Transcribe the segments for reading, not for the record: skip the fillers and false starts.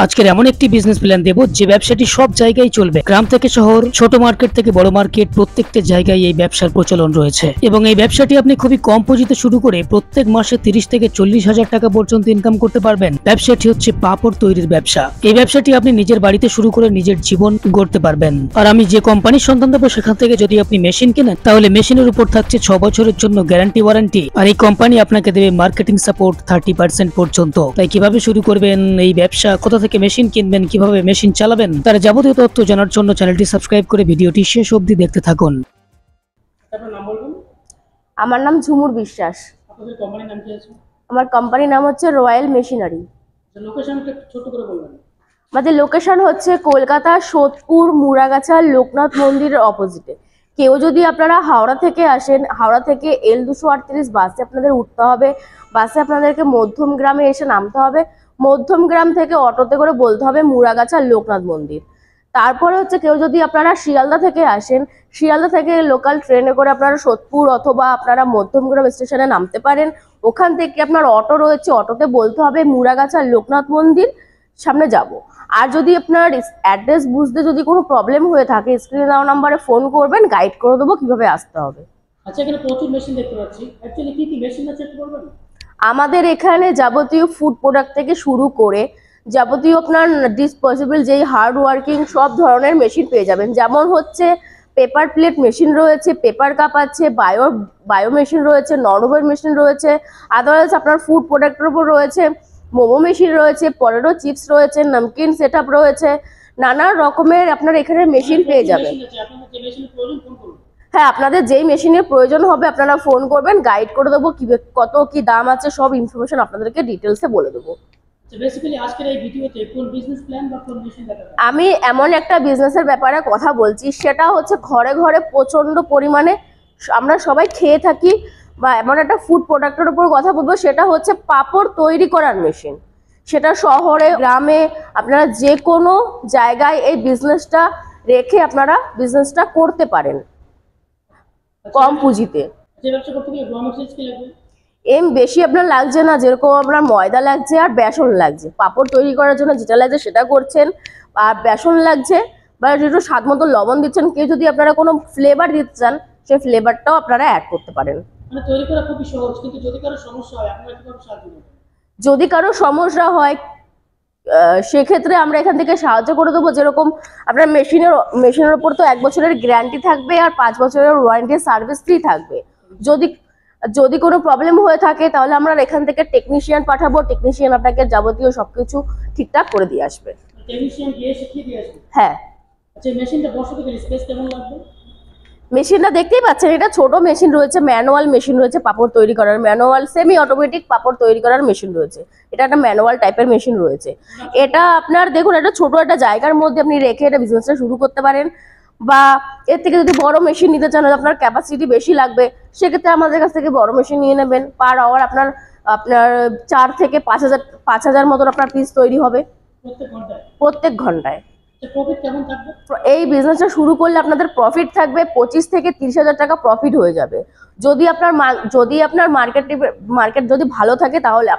আজকের এমন একটি বিজনেস প্ল্যান দেব যে ব্যবসাটি সব জায়গায় চলবে। গ্রাম থেকে শহর, ছোট মার্কেট থেকে বড় মার্কেট, প্রত্যেকটা জায়গায় এই ব্যবসার প্রচলন রয়েছে এবং এই ব্যবসাটি আপনি খুবই কম পুঁজিতে শুরু করে প্রত্যেক মাসে 30 থেকে 40 হাজার টাকা পর্যন্ত ইনকাম করতে পারবেন। ব্যবসাটি হচ্ছে পাপড় তৈরির ব্যবসা। এই ব্যবসাটি আপনি নিজের বাড়িতে শুরু করে নিজের জীবন গড়তে পারবেন। আর আমি যে কোম্পানির সন্ধান দেবো সেখান থেকে যদি আপনি মেশিন কেনেন তাহলে মেশিনের উপর থাকছে 6 বছরের জন্য গ্যারান্টি ওয়ারেন্টি। আর এই কোম্পানি আপনাকে দেবে মার্কেটিং সাপোর্ট 30% পর্যন্ত। তাই কিভাবে শুরু করবেন এই ব্যবসা, কোথা থেকে মেশিন কিনবেন, কিভাবে মেশিন চালাবেন, তার যাবতীয় তথ্য জানার জন্য চ্যানেলটি সাবস্ক্রাইব করে ভিডিওটি শেষ অবধি দেখতে থাকুন। আপনার নাম বলবেন? আমার নাম ঝুমুর বিশ্বাস। আপনাদের কোম্পানির নাম কি আছে? আমার কোম্পানির নাম হচ্ছে রয়্যাল মেশিনারি। লোকেশনটা ছোট করে বলবেন। আমাদের লোকেশন হচ্ছে কলকাতা সোদপুর মুড়াগাছা লোকনাথ মন্দিরের অপোজিটে। কেউ যদি আপনারা হাওড়া থেকে আসেন, হাওড়া থেকে L238 বাসে আপনাদের উঠতে হবে। বাসে আপনাদেরকে মধ্যমগ্রামে এসে নামতে হবে। মধ্যমগ্রাম থেকে অটোতে করে বলতে হবে মুড়াগাছা লোকনাথ মন্দির। তারপরে হচ্ছে কেউ যদি আপনারা শিয়ালদা থেকে আসেন, শিয়ালদা থেকে লোকাল ট্রেনে করে আপনারা সোদপুর অথবা আপনারা মধ্যমগ্রাম স্টেশনে নামতে পারেন। ওখান থেকে আপনার অটো রয়েছে, অটোতে বলতে হবে মুড়াগাছা লোকনাথ মন্দির সামনে যাব। আর যদি আপনার অ্যাড্রেস বুঝতে যদি কোনো প্রবলেম হয়ে থাকে, স্ক্রিনে দেওয়া নাম্বারে ফোন করবেন, গাইড করে দেবো কিভাবে আসতে হবে। আচ্ছা, এখানে প্রচুর মেশিন দেখতে পাচ্ছি। অ্যাকচুয়ালি কি কি মেশিন আছে একটু বলবেন? আমাদের এখানে যাবতীয় ফুড প্রোডাক্ট থেকে শুরু করে যাবতীয় আপনার ডিসপোজেবল যেই হার্ড ওয়ার্কিং সব ধরনের মেশিন পেয়ে যাবেন। যেমন হচ্ছে পেপার প্লেট মেশিন রয়েছে, পেপার কাপ আছে, বায়ো মেশিন রয়েছে, নরওয়ের মেশিন রয়েছে, আদারওয়াইজ আপনার ফুড প্রোডাক্টের উপর রয়েছে মোমো মেশিন রয়েছে, পটেটো চিপস রয়েছে, নামকিন সেটআপ রয়েছে, নানা রকমের আপনার এখানে মেশিন পেয়ে যাবেন। হ্যাঁ, আপনাদের যেই মেশিনের প্রয়োজন হবে আপনারা ফোন করবেন, গাইড করে দেবো কত কি দাম আছে, সব ইনফরমেশন আপনাদেরকে ডিটেলসে বলে দেবো। আমি এমন একটা বিজনেসের ব্যাপারে কথা বলছি, সেটা হচ্ছে ঘরে ঘরে প্রচন্ড পরিমাণে আমরা সবাই খেয়ে থাকি, বা এমন একটা ফুড প্রোডাক্টের উপর কথা বলবো, সেটা হচ্ছে পাপড় তৈরি করার মেশিন। সেটা শহরে গ্রামে আপনারা যে কোনো জায়গায় এই বিজনেসটা রেখে আপনারা বিজনেসটা করতে পারেন কম পুঁজিতে। বেশি আপনার লাগছে না, যেরকম আপনার ময়দা লাগছে আর বেসন লাগছে। পাপড় তৈরি করার জন্য যেটা লাগছে সেটা করছেন, আর বেসন লাগছে বা একটু স্বাদ মতো লবণ দিচ্ছেন। কেউ যদি আপনারা কোনো ফ্লেভার দিতে চান সেই ফ্লেভারটাও আপনারা অ্যাড করতে পারেন। তৈরি করা খুবই সহজ, কিন্তু যদি কারো সমস্যা হয় আপনারা কিভাবে সাহায্য করবেন? যদি কারো সমস্যা হয় সেক্ষেত্রে আমরা এখান থেকে সাহায্য করে দেবো। যেরকম আপনার মেশিনের ওপর তো 1 বছরের গ্যারান্টি থাকবে আর 5 বছরের ওয়ারেন্টি সার্ভিস ফ্রি থাকবে। যদি কোনো প্রবলেম হয়ে থাকে তাহলে আমরা এখান থেকে টেকনিশিয়ান পাঠাবো। টেকনিশিয়ান আপনাকে যাবতীয় সবকিছু ঠিকঠাক করে দিয়ে আসবে। হ্যাঁ। আচ্ছা, মেশিনটা বসাতে গেলে স্পেস কেমন লাগবে? মেশিনটা দেখতেই পাচ্ছেন, এটা ছোট মেশিন রয়েছে, ম্যানুয়াল মেশিন রয়েছে পাপড় তৈরি করার, ম্যানুয়াল সেমি অটোমেটিক পাপড় তৈরি করার মেশিন রয়েছে। এটা একটা ম্যানুয়াল টাইপের মেশিন রয়েছে। এটা আপনার দেখুন, এটা ছোট একটা জায়গার মধ্যে আপনি রেখে এটা বিজনেসটা শুরু করতে পারেন, বা এর থেকে যদি বড় মেশিন নিতে চান, আপনার ক্যাপাসিটি বেশি লাগবে, সেক্ষেত্রে আমাদের কাছ থেকে বড় মেশিন নিয়ে নেবেন। পার আওয়ার আপনার 4 থেকে 5,000 মতন আপনার পিস তৈরি হবে প্রত্যেক ঘন্টায়। এই বিজনেসটা শুরু করলে আপনাদের প্রফিট থাকবে 25 থেকে 30 হাজার টাকা প্রফিট হয়ে যাবে। যদি আপনার মার্কেট যদি ভালো থাকে তাহলে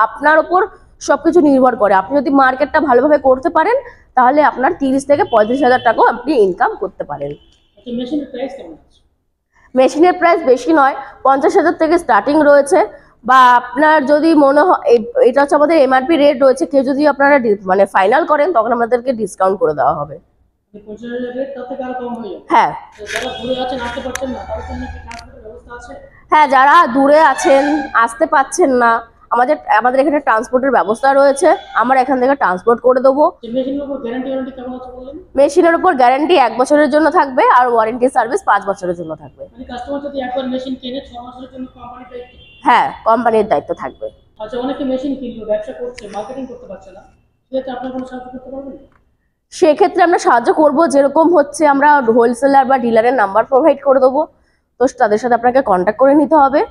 আপনার উপর সবকিছু নির্ভর করে। আপনি যদি মার্কেটটা ভালোভাবে করতে পারেন তাহলে আপনার 30 থেকে 35 হাজার টাকাও আপনি ইনকাম করতে পারেন। মেশিনের প্রাইস বেশি নয়, 50 হাজার থেকে স্টার্টিং রয়েছে। বা আপনার যদি মনে হয়, এটা হচ্ছে আমাদের এমআরপি রেট রয়েছে, কেউ যদি আপনারা মানে ফাইনাল করেন তখন আমাদেরকে ডিসকাউন্ট করে দেওয়া হবে। হ্যাঁ হ্যাঁ, যারা দূরে আছেন আসতে পাচ্ছেন না, আমাদের এখানে ট্রান্সপোর্টের ব্যবস্থা রয়েছে, আমরা এখান থেকে ট্রান্সপোর্ট করে দেবো। মেশিনের উপর গ্যারান্টি 1 বছরের জন্য থাকবে আর ওয়ারেন্টি সার্ভিস 5 বছরের জন্য থাকবে। হ্যাঁ, কোম্পানির দায়িত্ব থাকবে। আচ্ছা, অনেকে মেশিন কিনলো, ব্যবসা করছে, মার্কেটিং করতে পারছে না, সেটা আপনারা কোনো সাহায্য করতে পারবেন? সেক্ষেত্রে আমরা সাহায্য করব। যেরকম হচ্ছে আমরা হোলসেলার বা ডিলারের নাম্বার প্রোভাইড করে দেবো, তো তাদের সাথে আপনাকে কন্ট্যাক্ট করে নিতে হবে।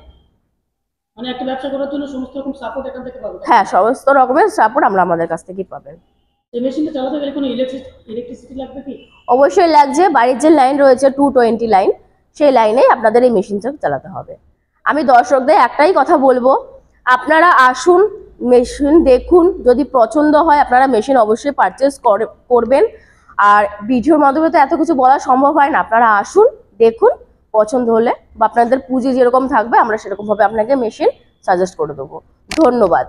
মানে একটা ব্যবসা করার জন্য সমস্ত রকম সাপোর্ট এখান থেকে পাবেন? হ্যাঁ, সমস্ত রকমের সাপোর্ট আমাদের কাছ থেকেই পাবেন। এই মেশিনটা চালাতে গেলে কোনো ইলেকট্রিসিটি লাগবে কি? অবশ্যই লাগছে। বাড়ির যে লাইন রয়েছে 220 লাইন, সেই লাইনে আপনাদের এই মেশিনটা চালাতে হবে। আমি দর্শকদের একটাই কথা বলবো, আপনারা আসুন, মেশিন দেখুন, যদি পছন্দ হয় আপনারা মেশিন অবশ্যই পারচেস করবেন। আর ভিডিওর মাধ্যমে তো এত কিছু বলা সম্ভব হয় না, আপনারা আসুন, দেখুন, পছন্দ হলে বা আপনাদের পুঁজি যেরকম থাকবে আমরা সেরকম ভাবে আপনাকে মেশিন সাজেস্ট করে দেবো। ধন্যবাদ।